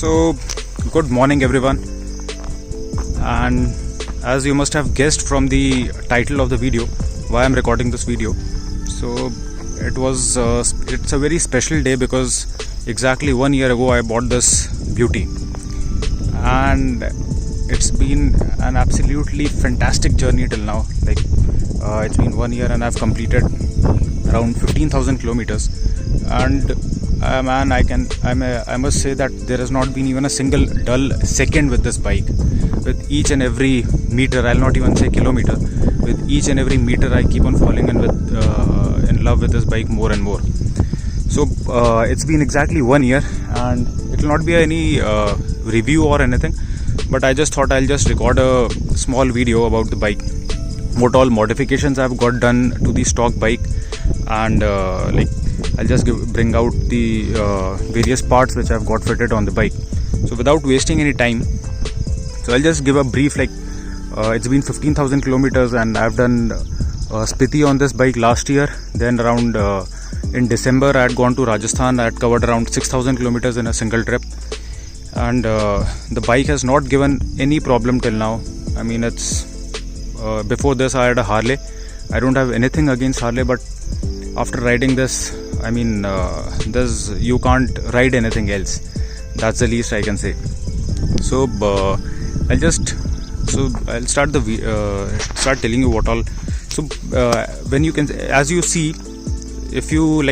So, good morning everyone, and as you must have guessed from the title of the video why I'm recording this video. So it's a very special day because exactly 1 year ago I bought this beauty, and it's been an absolutely fantastic journey till now. It's been 1 year and I've completed around 15,000 kilometers, and I must say that there has not been even a single dull second with this bike. With each and every meter, I'll not even say kilometer, with each and every meter I keep on falling in love with this bike more and more. So it's been exactly 1 year, and it will not be any review or anything, but I just thought I'll just record a small video about the bike, what all modifications I've got done to the stock bike, and I'll just bring out the various parts which I've got fitted on the bike. So without wasting any time, so I'll just give a brief. It's been 15,000 kilometers and I've done Spiti on this bike last year. Then around in December I had gone to Rajasthan. I had covered around 6,000 kilometers in a single trip, and the bike has not given any problem till now. I mean, it's before this I had a Harley. I don't have anything against Harley, but after riding this, I mean, you can't ride anything else. That's the least I can say. So I'll start telling you what all. So when you can, as you see, if you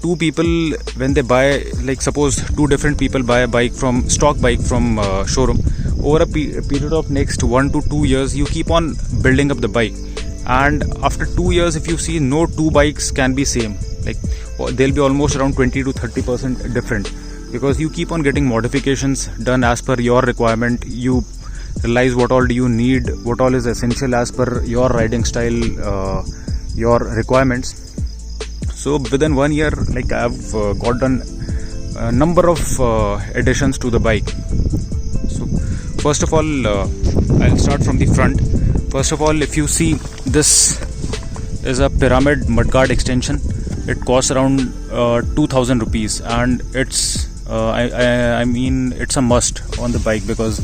two people, when they buy, suppose two different people buy a stock bike from showroom, over a period of next 1 to 2 years, you keep on building up the bike, and after 2 years, if you see, no two bikes can be same. They'll be almost around 20 to 30% different, because you keep on getting modifications done as per your requirement. You realize what all do you need, what all is essential as per your riding style, your requirements. So within 1 year, I've got done a number of additions to the bike. So first of all, I'll start from the front. First of all, if you see, this is a Pyramid mudguard extension. It costs around 2,000 rupees, and it's it's a must on the bike, because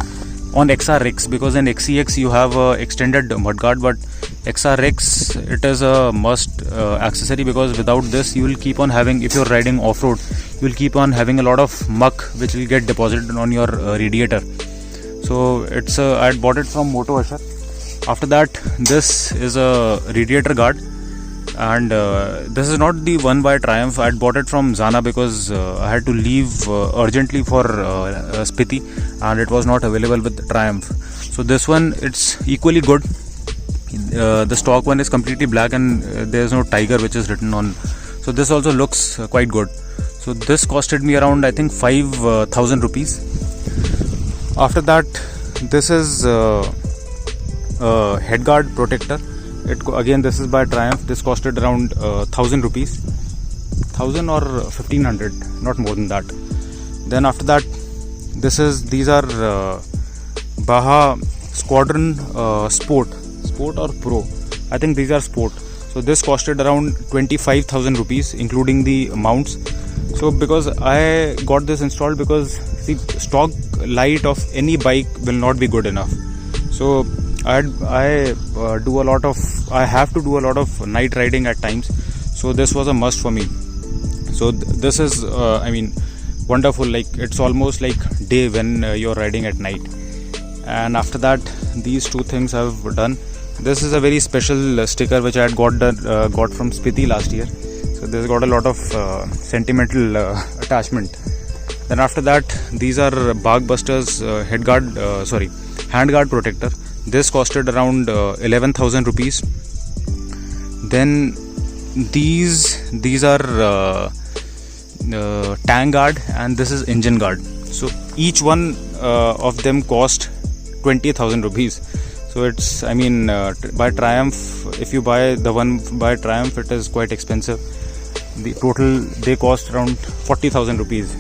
on XRX, because in XCX you have extended mudguard, but XRX, it is a must accessory, because without this you will keep on having, if you're riding off-road, you will keep on having a lot of muck which will get deposited on your radiator. So I had bought it from Moto Asher. After that, this is a radiator guard, and this is not the one by Triumph. I had bought it from Zana because I had to leave urgently for Spiti, and it was not available with Triumph. So this one, it's equally good. The stock one is completely black, and there is no tiger which is written on. So this also looks quite good. So this costed me around, I think, 5,000 rupees. After that, this is headguard protector. This is by Triumph. This costed around 1,000 rupees, 1,000 or 1,500, not more than that. Then after that, these are Baha Squadron Sport or Pro. I think these are Sport. So this costed around 25,000 rupees, including the mounts. So because I got this installed, because see, stock light of any bike will not be good enough. So I have to do a lot of night riding at times. So this was a must for me. So this is wonderful. It's almost like day when you're riding at night. And after that, these two things I've done. This is a very special sticker which I had got from Spiti last year. So this got a lot of sentimental attachment. Then after that, these are Bagbusters handguard protector. This costed around 11,000 rupees. Then these are tank guard, and this is engine guard. So each one of them cost 20,000 rupees. So it's, by Triumph, if you buy the one by Triumph, it is quite expensive. The total, they cost around 40,000 rupees.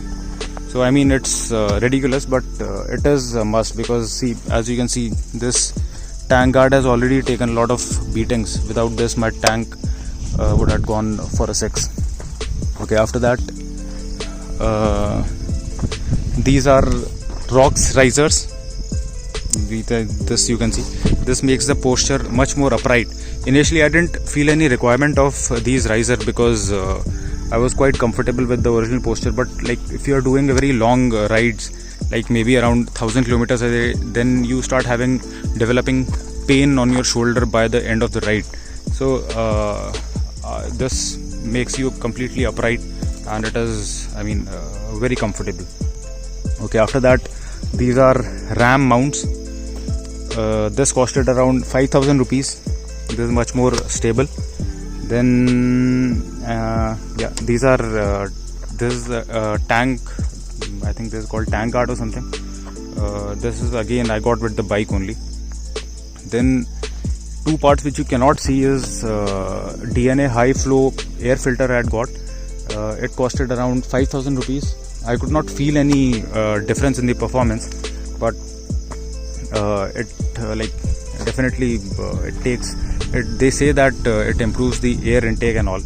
So it's ridiculous, but it is a must, because see, as you can see, this tank guard has already taken a lot of beatings. Without this, my tank would have gone for a 6. Okay, after that, these are rocks risers. This you can see, this makes the posture much more upright. Initially I didn't feel any requirement of these riser because I was quite comfortable with the original posture, but like if you are doing a very long rides, like maybe around 1000 kilometers a day, then you start developing pain on your shoulder by the end of the ride. So this makes you completely upright, and it is, I mean, very comfortable. Okay, after that, these are RAM mounts. This costed around 5,000 rupees. This is much more stable. Then yeah, these are this is a tank. I think this is called tank guard or something. This is again I got with the bike only. Then two parts which you cannot see is DNA high flow air filter I had got. It costed around 5,000 rupees. I could not feel any difference in the performance, but it like definitely it takes it, they say that it improves the air intake and all.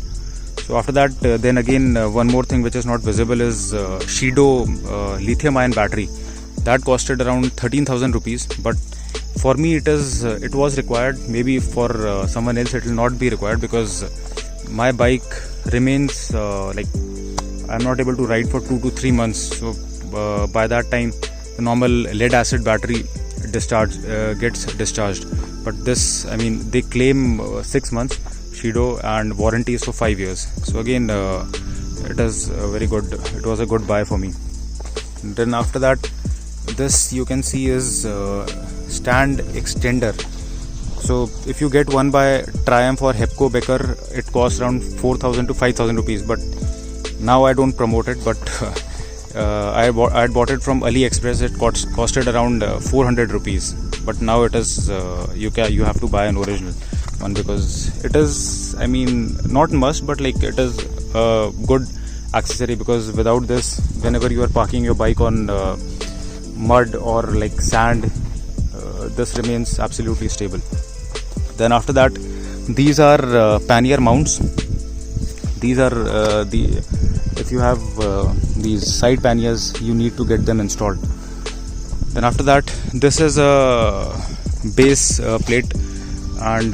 So after that, then again one more thing which is not visible is Shido lithium ion battery. That costed around 13,000 rupees, but for me it was required. Maybe for someone else it will not be required, because my bike remains like I'm not able to ride for 2 to 3 months. So by that time the normal lead acid battery gets discharged. But this, I mean, they claim 6 months Shido, and warranty is for 5 years. So again it is very good. It was a good buy for me. And then after that, this you can see is stand extender. So if you get one by Triumph or Hepco Becker, it costs around 4,000 to 5,000 rupees. But now I don't promote it, but I had bought it from AliExpress. It costed around 400 rupees. But now it is you have to buy an original one, because it is, I mean, not must, but like it is a good accessory, because without this, whenever you are parking your bike on mud or like sand, this remains absolutely stable. Then after that, these are pannier mounts. These are if you have these side panniers, you need to get them installed. Then after that, this is a base plate, and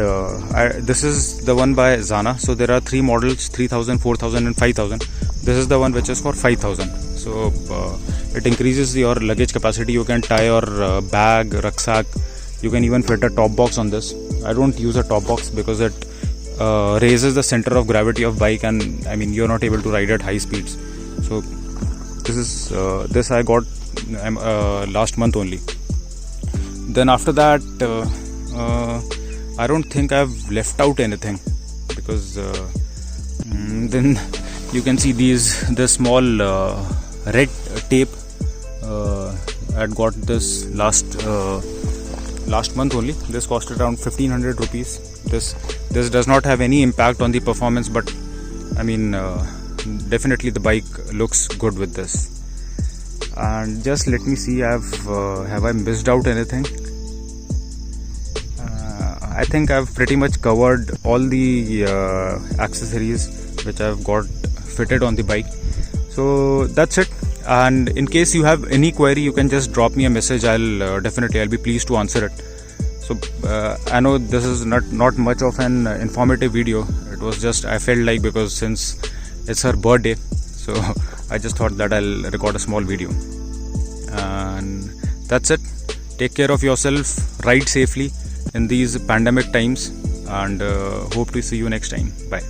this is the one by Zana. So there are 3 models: 3000, 4000 and 5000. This is the one which is for 5000. So it increases your luggage capacity. You can tie your bag, rucksack. You can even fit a top box on this. I don't use a top box because it raises the center of gravity of bike, and I mean, you're not able to ride at high speeds. So this is this I got last month only. Then after that, I don't think I've left out anything, because then you can see this small red tape. I had got this last month only. This costed around 1,500 rupees. This does not have any impact on the performance, but I mean, definitely the bike looks good with this. And just let me see, have I missed out anything? I think I've pretty much covered all the accessories which I've got fitted on the bike. So that's it. And in case you have any query, you can just drop me a message. I'll be pleased to answer it. So I know this is not much of an informative video. It was just, I felt like, because since it's her birthday, so I just thought that I'll record a small video. And that's it. Take care of yourself, ride safely in these pandemic times, and hope to see you next time. Bye.